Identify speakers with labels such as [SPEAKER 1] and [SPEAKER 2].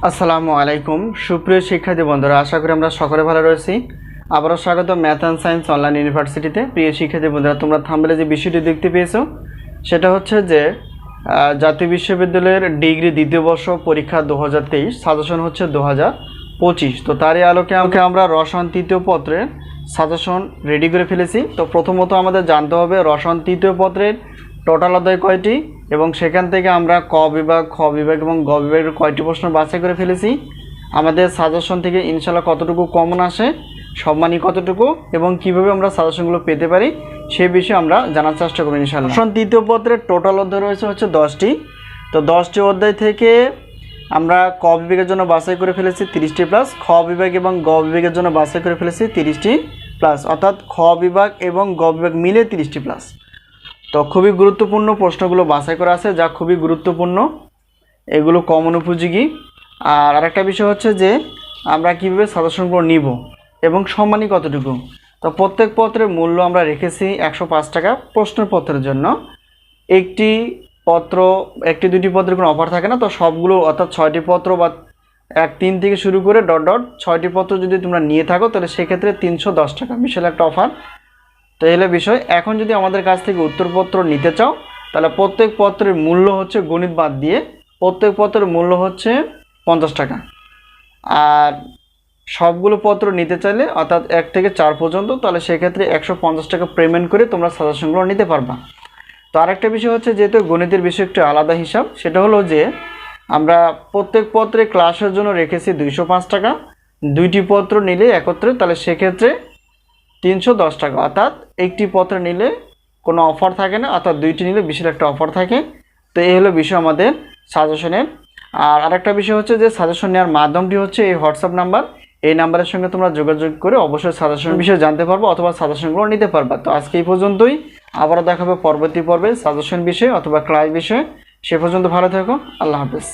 [SPEAKER 1] আসসালামু আলাইকুম সুপ্রিয় শিক্ষার্থী বন্ধুরা, আশা করি আমরা সকলে ভালো রয়েছি। আবারও স্বাগত ম্যাথ অ্যান্ড সায়েন্স অনলাইন ইউনিভার্সিটিতে। প্রিয় শিক্ষার্থী বন্ধুরা, তোমরা থাম্বনেলে যে বিষয়টি দেখতে পেয়েছো সেটা হচ্ছে যে জাতীয় বিশ্ববিদ্যালয়ের ডিগ্রি দ্বিতীয় বর্ষ পরীক্ষা 2023 সাজেশন হচ্ছে 2025। তো তারই আলোকে আমরা রসায়ন তৃতীয় পত্রের সাজেশন রেডি করে ফেলেছি। তো প্রথমত আমাদের জানতে হবে রসায়ন তৃতীয় পত্রের টোটাল অধ্যায় কয়টি, এবং সেখান থেকে আমরা ক বিভাগ, খ বিভাগ এবং গ বিভাগের কয়টি প্রশ্ন বাছাই করে ফেলেছি। আমাদের সাজেশন থেকে ইনশাল্লাহ কতটুকু কমন আসে, সম্মানী কতটুকু, এবং কিভাবে আমরা সাজেশনগুলো পেতে পারি সেই বিষয়ে আমরা জানার চেষ্টা করব ইনশাল্লাহ। রসায়ন তৃতীয় পত্রের টোটাল অধ্যায় রয়েছে হচ্ছে 10টি। তো 10টি অধ্যায় থেকে আমরা ক বিভাগের জন্য বাছাই করে ফেলেছি 30টি প্লাস, খ বিভাগ এবং গ বিভাগের জন্য বাছাই করে ফেলেছি 30টি প্লাস, অর্থাৎ খ বিভাগ এবং গ বিভাগ মিলে 30টি প্লাস। তো খুবই গুরুত্বপূর্ণ প্রশ্নগুলো বাছাই করা আছে, যা খুবই গুরুত্বপূর্ণ, এগুলো কমন উপযোগী। আর আরেকটা বিষয় হচ্ছে যে আমরা কীভাবে সাজেশনগুলো নিব এবং সম্মানী কতটুকু। তো প্রত্যেক পত্রের মূল্য আমরা রেখেছি 105 টাকা প্রশ্নের পত্রের জন্য। একটি পত্র, একটি দুটি পত্রের কোনো অফার থাকে না, তো সবগুলো অর্থাৎ 6টি পত্র বা 3 থেকে শুরু করে ডট 6টি পত্র যদি তোমরা নিয়ে থাকো তাহলে সেক্ষেত্রে 310 টাকা, বিশাল একটা অফার। তো এলে বিষয়, এখন যদি আমাদের কাছ থেকে উত্তরপত্র নিতে চাও তাহলে প্রত্যেক পত্রের মূল্য হচ্ছে গণিত বাদ দিয়ে প্রত্যেক পত্রের মূল্য হচ্ছে 50 টাকা। আর সবগুলো পত্র নিতে চাইলে অর্থাৎ 1 থেকে 4 পর্যন্ত, তাহলে সেক্ষেত্রে 150 টাকা পেমেন্ট করে তোমরা সাজেশনগুলো নিতে পারবা। তো আরেকটা বিষয় হচ্ছে, যেহেতু গণিতের বিষয় একটু আলাদা হিসাব, সেটা হলো যে আমরা প্রত্যেক পত্রে ক্লাসের জন্য রেখেছি 205 টাকা। 2টি পত্র নিলে একত্রে তাহলে সেক্ষেত্রে 310 টাকা, অর্থাৎ একটি পত্র নিলে কোনো অফার থাকে না, অর্থাৎ 2টি নিলে বিশাল একটা অফার থাকে। তো এই হলো বিষয় আমাদের সাজেশনের। আর আরেকটা বিষয় হচ্ছে যে সাজেশন নেওয়ার মাধ্যমটি হচ্ছে এই হোয়াটসঅ্যাপ নাম্বার, এই নাম্বারের সঙ্গে তোমরা যোগাযোগ করে অবশ্যই সাজেশন বিষয়ে জানতে পারবো অথবা সাজেশনগুলো নিতে পারবা। তো আজকে এই পর্যন্তই, আবারও দেখা হবে পরবর্তী পর্বে সাজেশন বিষয়ে অথবা ক্লাস বিষয়ে। সে পর্যন্ত ভালো থেকো, আল্লাহ হাফেজ।